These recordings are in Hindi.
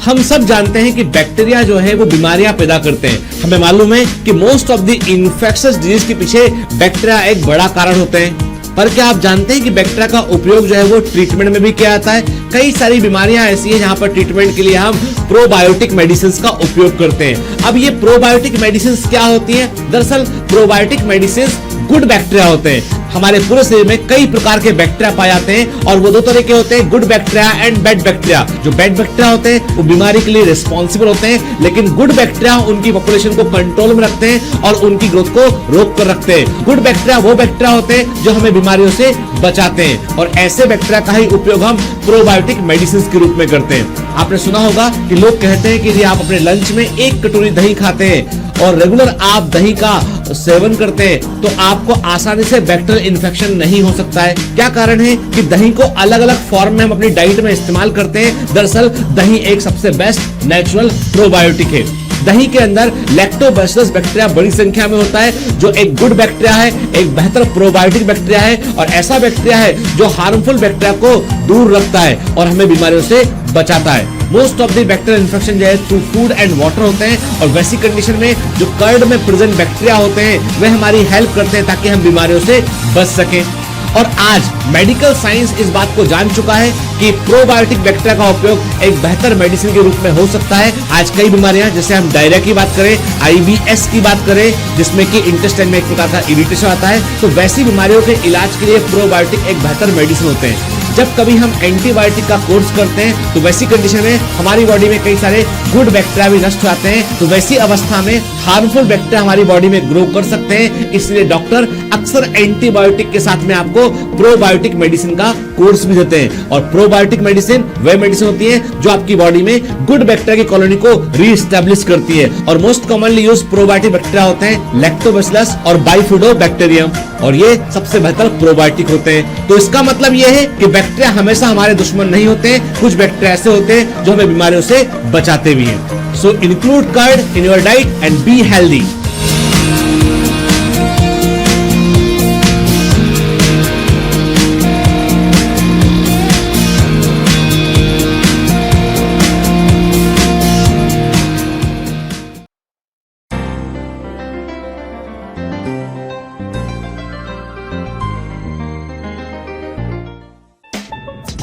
हम सब जानते हैं कि बैक्टीरिया जो है वो बीमारियां पैदा करते हैं। हमें मालूम है कि most of the infectious disease के पीछे बैक्टीरिया एक बड़ा कारण होते हैं। पर क्या आप जानते हैं कि बैक्टीरिया का उपयोग जो है वो ट्रीटमेंट में भी किया जाता है? कई सारी बीमारियां ऐसी हैं जहां पर ट्रीटमेंट के लिए हम प्रोबायोटिक मेडिसिन का उपयोग करते हैं। अब ये प्रोबायोटिक मेडिसिन क्या होती हैं? दरअसल प्रोबायोटिक मेडिसिन गुड बैक्टीरिया होते हैं। हमारे पूरे शरीर में कई प्रकार के बैक्टीरिया पाए जाते हैं और वो दो तरह के होते हैं, good bacteria and bad bacteria. जो बैड बैक्टीरिया होते हैं वो बीमारी के लिए रिस्पॉन्सिबल होते हैं, लेकिन गुड बैक्टीरिया उनकी पॉपुलेशन को कंट्रोल में रखते हैं और उनकी ग्रोथ को रोक कर रखते हैं। गुड बैक्टीरिया वो बैक्टीरिया होते हैं जो हमें बीमारियों से बचाते हैं और ऐसे बैक्टीरिया का ही उपयोग हम प्रोबायोटिक मेडिसिन के रूप में करते हैं। आपने सुना होगा कि लोग कहते हैं कि यदि आप अपने लंच में 1 कटोरी दही खाते हैं और रेगुलर आप दही का सेवन करते हैं तो आपको आसानी से बैक्टीरियल इन्फेक्शन नहीं हो सकता है। क्या कारण है कि दही को अलग अलग फॉर्म में हम अपनी डाइट में इस्तेमाल करते हैं। दरअसल दही एक सबसे बेस्ट नेचुरल प्रोबायोटिक है। दही के अंदर लैक्टोबैसिलस बैक्टीरिया बड़ी संख्या में होता है जो एक गुड बैक्टीरिया है, एक बेहतर प्रोबायोटिक बैक्टीरिया है और ऐसा बैक्टीरिया है जो हार्मफुल बैक्टीरिया को दूर रखता है और हमें बीमारियों से बचाता है। Most of the bacterial infection जो है थ्रू फूड एंड वाटर होते हैं और वैसी कंडीशन में जो कर्ड में प्रेजेंट बैक्टीरिया होते हैं वे हमारी हेल्प करते हैं ताकि हम बीमारियों से बच सकें। और आज मेडिकल साइंस इस बात को जान चुका है कि प्रोबायोटिक बैक्टीरिया का उपयोग एक बेहतर मेडिसिन के रूप में हो सकता है। आज कई बीमारियां, जैसे हम डायरिया की बात करें, IBS की बात करें जिसमें कि इंटेस्टाइन में एक प्रकार का इरिटेशन आता है, तो वैसी बीमारियों के इलाज के लिए प्रोबायोटिक एक बेहतर मेडिसिन होते हैं। जब कभी हम एंटीबायोटिक का कोर्स करते हैं तो वैसी कंडीशन में हमारी बॉडी में कई सारे गुड बैक्टीरिया भी नष्ट हो जाते हैं, तो वैसी अवस्था में हार्मफुल बैक्टीरिया हमारी बॉडी में ग्रो कर सकते हैं। इसलिए डॉक्टर अक्सर एंटीबायोटिक के साथ में आपको प्रोबायोटिक मेडिसिन का कोर्स भी देते हैं। और प्रोबायोटिक मेडिसिन वह मेडिसिन होती है जो आपकी बॉडी में गुड बैक्टीरिया की कॉलोनी को रीएस्टैब्लिश करती है। और most commonly use probiotic bacteria होते हैं लैक्टोबैसिलस और बाइफिडोबैक्टीरियम, और ये सबसे बेहतर प्रोबायोटिक होते हैं। तो इसका मतलब यह है कि बैक्टीरिया हमेशा हमारे दुश्मन नहीं होते। कुछ बैक्टीरिया ऐसे होते हैं जो हमें बीमारियों से बचाते भी हैं। सो include curd in your diet and be healthy.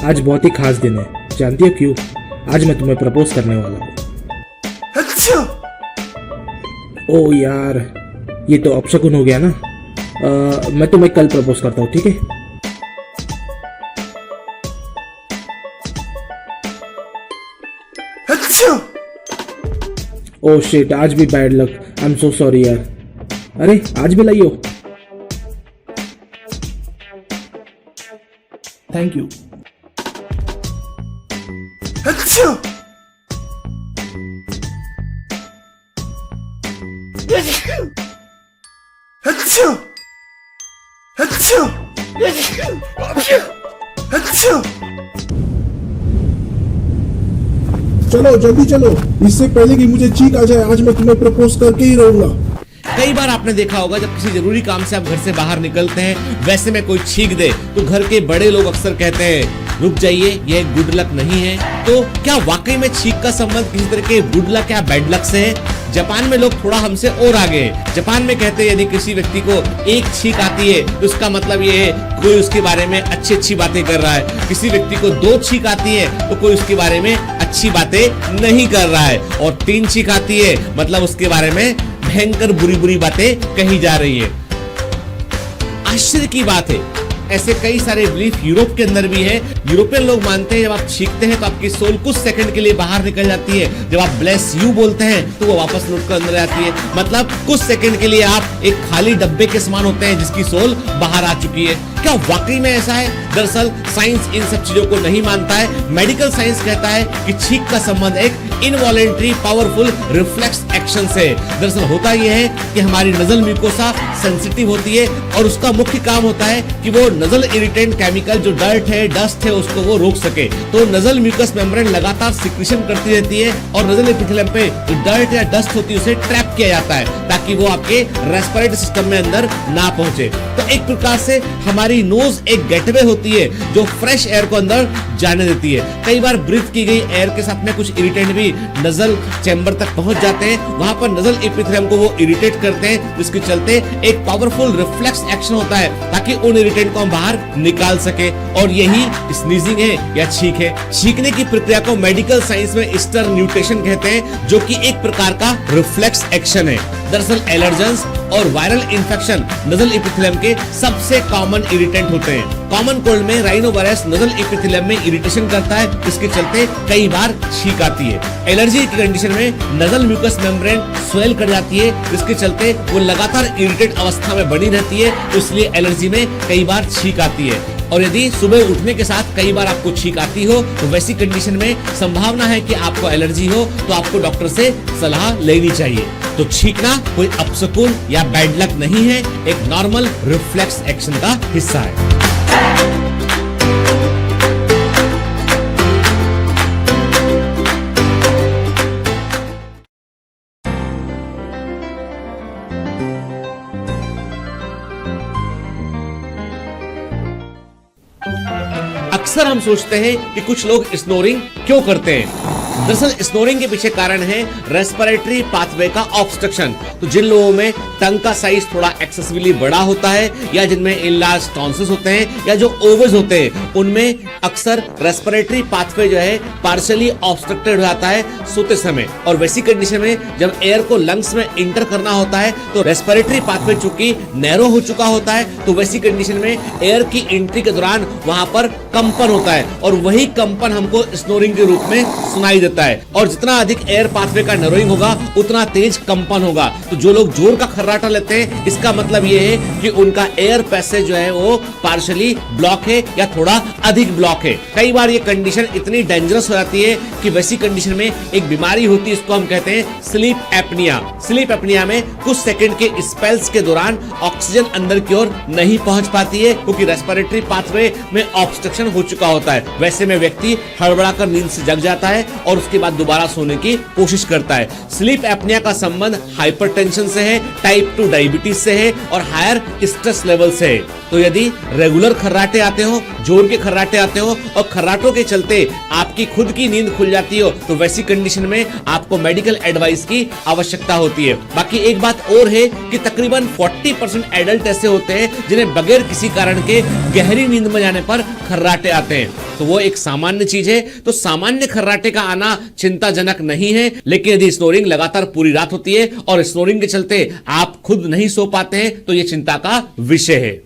आज बहुत ही खास दिन है, जानती हो क्यों? आज मैं तुम्हें प्रपोज करने वाला हूँ। अच्छा। ओ यार, ये तो अपशकुन हो गया ना। मैं तुम्हें कल प्रपोज करता हूँ, ठीक है? अच्छा। ओ शिट, आज भी bad luck. I am so sorry यार। अरे आज भी लाइयो। Thank you. अच्छा। अच्छा। अच्छा। अच्छा। चलो जल्दी चलो, इससे पहले कि मुझे चीख आ जाए, आज मैं तुम्हें प्रपोज करके ही रहूंगा। कई बार आपने देखा होगा जब किसी जरूरी काम से आप घर से बाहर निकलते हैं, वैसे में कोई छींक दे तो घर के बड़े लोग अक्सर कहते हैं रुक जाइए, ये गुड लक नहीं है। तो क्या वाकई में छींक का संबंध किसी तरह के गुड लक या बैड लक से है? जापान में लोग थोड़ा हमसे और आगे हैं। जापान में कहते हैं यदि किसी व्यक्ति को एक छींक आती है तो उसका मतलब ये है कोई उसके बारे में अच्छी अच्छी बातें कर रहा है। किसी व्यक्ति को 2 छींक आती है तो कोई उसके बारे में अच्छी बातें नहीं कर रहा है, और 3 छींक आती है मतलब उसके बारे में भयंकर बुरी बुरी बातें कही जा रही है। आश्चर्य की बात है, ऐसे कई सारे बिलीफ यूरोप के अंदर भी है। यूरोपियन लोग मानते हैं जब आप छींकते हैं तो आपकी सोल कुछ सेकंड के लिए बाहर निकल जाती है। जब आप ब्लेस यू बोलते हैं तो वो वापस लौट कर अंदर आती है। मतलब कुछ सेकंड के लिए आप एक खाली डब्बे के समान होते हैं जिसकी सोल बाहर आ चुकी है। क्या वाकई में ऐसा है? दरअसल साइंस इन सब चीजों को नहीं मानता है। मेडिकल साइंस कहता है कि छींक का संबंध एक इनवॉलेंटरी पावरफुल रिफ्लेक्स एक्शन से। दरअसल होता यह है कि हमारी नजल म्यूकोसा सेंसिटिव होती है और उसका मुख्य काम होता है कि वो नजल इरिटेंट केमिकल जो डर्ट है, डस्ट है, उसको वो रोक सके। तो नजल म्यूकस मेम्ब्रेन लगातार सिक्रीशन करती रहती है और नजल एपिथेलियम पे जो डर्ट या डस्ट होती है उसे ट्रैप किया जाता है ताकि वो आपके रेस्पिरेटरी सिस्टम में अंदर ना पहुंचे। तो एक प्रकार से हमारी नोज एक गेटवे होती है जो फ्रेश एयर को अंदर जाने देती है। कई बार ब्रीथ की गई एयर के साथ में कुछ इरिटेंट भी भी नजल चैम्बर तक पहुंच जाते हैं, वहां पर नजल एपिथेलियम को वो इरिटेट करते हैं, जिसके चलते एक पावरफुल रिफ्लेक्स एक्शन होता है ताकि उन इरिटेंट को हम बाहर निकाल सके। और यही स्नीजिंग है या छींक है। छींकने की प्रक्रिया को मेडिकल साइंस में स्टर्न्यूटेशन कहते हैं, जो कि एक प्रकार का रिफ्लेक्स एक्शन है। दरअसल एलर्जेंस और वायरल इंफेक्शन नजल एपिथेलियम के सबसे कॉमन इरिटेंट होते हैं। कॉमन कोल्ड में राइनोवायरस नजल एपिथेलियम में इरिटेशन करता है, इसके चलते कई बार छींक आती है। एलर्जी की कंडीशन में नजल म्यूकस मेम्ब्रेन स्वेल कर जाती है, जिसके चलते वो लगातार इरिटेट अवस्था में बनी रहती है, तो इसलिए एलर्जी में कई बार छींक आती है। और यदि सुबह उठने के साथ कई बार आपको छींक आती हो, तो वैसी कंडीशन में संभावना है कि आपको एलर्जी हो, तो आपको डॉक्टर से सलाह लेनी चाहिए। तो छींकना कोई अपशकुन या बैड लक नहीं है, एक नॉर्मल रिफ्लेक्स एक्शन का हिस्सा है। अक्सर हम सोचते हैं कि कुछ लोग स्नोरिंग क्यों करते हैं। दरअसल स्नोरिंग के पीछे कारण है रेस्पिरेटरी पाथवे का ऑब्स्ट्रक्शन। तो जिन लोगों में टंग का साइज थोड़ा एक्सेसिवली बड़ा होता है, या जिनमें इनलार्ज टॉन्सिल्स होते हैं, या जो ओवल्स होते हैं, उनमें अक्सर रेस्पिरेटरी पाथवे जो है पार्शियली ऑब्स्ट्रक्टेड हो जाता है सोते समय। और वैसी कंडीशन में जब एयर को लंग्स में इंटर करना होता है, तो रेस्पिरेटरी पाथवे चूंकि नैरो हो चुका होता है, तो वैसी कंडीशन में एयर की एंट्री के दौरान वहां पर कंपन होता है, और वही कंपन हमको स्नोरिंग के रूप में सुनाई देता है। और जितना अधिक एयर पाथवे का नैरोइंग होगा, उतना तेज कंपन होगा। तो जो लोग जोर का खर्राटा लेते हैं, इसका मतलब ये है कि उनका एयर पैसेज जो है वो पार्शियली ब्लॉक है या थोड़ा अधिक ब्लॉक है। कई बार ये कंडीशन इतनी डेंजरस हो जाती है कि वैसी कंडीशन में एक बीमारी होती है, इसको हम कहते हैं स्लीप एपनिया। स्लीप एपनिया में कुछ सेकंड के स्पेल्स के दौरान ऑक्सीजन अंदर की ओर नहीं पहुंच पाती है, क्योंकि रेस्पिरेटरी पाथवे में ऑब्स्ट्रक्शन हो चुका होता है। वैसे में व्यक्ति हड़बड़ाकर नींद से जग जाता है और उसके बाद दोबारा सोने की कोशिश करता है। स्लीप एपनिया का संबंध हाइपरटेंशन से है, टाइप 2 डायबिटीज से है और हायर स्ट्रेस लेवल से है। तो यदि रेगुलर खर्राटे आते हो, जोर के खर्राटे आते हो, और खर्राटों के चलते आपकी खुद की नींद खुल जाती हो, तो वैसी कंडीशन में आपको मेडिकल एडवाइस की आवश्यकता होती है। बाकी एक बात और है कि तकरीबन 40% एडल्ट ऐसे होते हैं जिन्हें बगैर किसी कारण के गहरी नींद में जाने पर खर्राटे आते हैं। तो वो एक सामान्य चीज है। तो सामान्य खर्राटे का आना चिंताजनक नहीं है, लेकिन यदि स्नोरिंग लगातार पूरी रात होती है और स्नोरिंग के चलते आप खुद नहीं सो पाते हैं, तो ये चिंता का विषय है।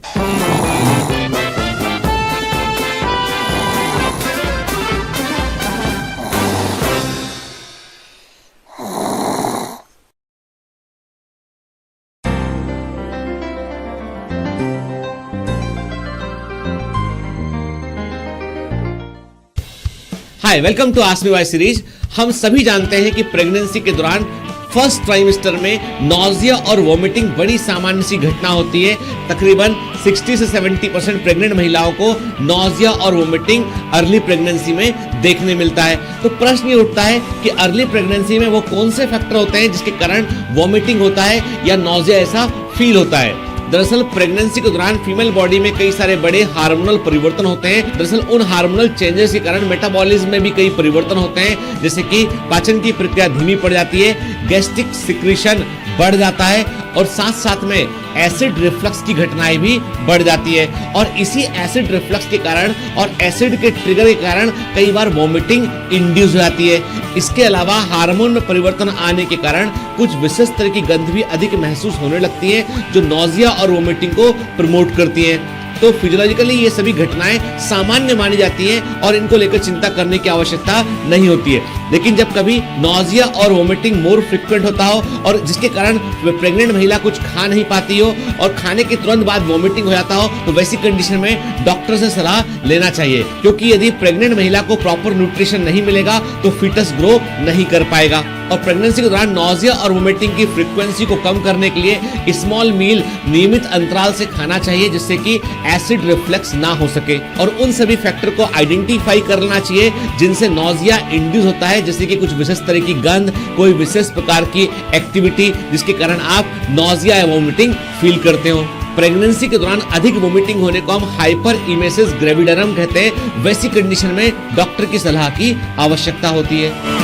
हाय, welcome to ask me why series. हम सभी जानते हैं कि प्रेगनेंसी के दौरान फर्स्ट ट्राइमेस्टर में नॉजिया और वोमिटिंग बड़ी सामान्य सी घटना होती है। तकरीबन 60 से 70% प्रेग्नेंट महिलाओं को नॉजिया और वोमिटिंग अर्ली प्रेगनेंसी में देखने मिलता है। तो प्रश्न ये उठता है कि अर्ली प्रेगनेंसी में वो कौन से फैक्टर होते हैं जिसके कारण वोमिटिंग होता है या नॉजिया ऐसा फील होता है। दरअसल प्रेगनेंसी के दौरान फीमेल बॉडी में कई सारे बड़े हार्मोनल परिवर्तन होते हैं। दरअसल उन हार्मोनल चेंजेस के कारण मेटाबॉलिज्म में भी कई परिवर्तन होते हैं, जैसे कि पाचन की प्रक्रिया धीमी पड़ जाती है, गैस्ट्रिक सिक्रीशन बढ़ जाता है, और साथ साथ में एसिड रिफ्लक्स की घटनाएं भी बढ़ जाती है। और इसी एसिड रिफ्लक्स के कारण और एसिड के ट्रिगर के कारण कई बार वोमिटिंग इंड्यूस हो जाती है। इसके अलावा हार्मोन में परिवर्तन आने के कारण कुछ विशेष तरह की गंध भी अधिक महसूस होने लगती है, जो नॉजिया और वोमिटिंग को प्रमोट करती है। तो फिजियोलॉजिकली ये सभी घटनाएं सामान्य मानी जाती हैं और इनको लेकर चिंता करने की आवश्यकता नहीं होती है। लेकिन जब कभी नॉजिया और वोमिटिंग मोर फ्रिक्वेंट होता हो और जिसके कारण प्रेग्नेंट महिला कुछ खा नहीं पाती हो और खाने के तुरंत बाद वोमिटिंग हो जाता हो, तो वैसी कंडीशन में डॉक्टर से सलाह लेना चाहिए, क्योंकि यदि प्रेग्नेंट महिला को प्रॉपर न्यूट्रिशन नहीं मिलेगा तो फीटस ग्रो नहीं कर पाएगा। और प्रेगनेंसी के दौरान नॉजिया और वोमिटिंग की फ्रीक्वेंसी को कम करने के लिए स्मॉल मील नियमित अंतराल से खाना चाहिए, जिससे कि एसिड रिफ्लेक्स ना हो सके। और उन सभी फैक्टर को आइडेंटिफाई करना चाहिए जिनसे नॉजिया इंड्यूस होता है, जैसे कि कुछ विशेष तरह की गंध, कोई विशेष प्रकार की एक्टिविटी जिसके कारण आप नॉजिया या वोमिटिंग फील करते हो। प्रेगनेंसी के दौरान अधिक वोमिटिंग होने को हम हाइपर इमेसिस ग्रेविडरम कहते हैं। वैसी कंडीशन में डॉक्टर की सलाह की आवश्यकता होती है।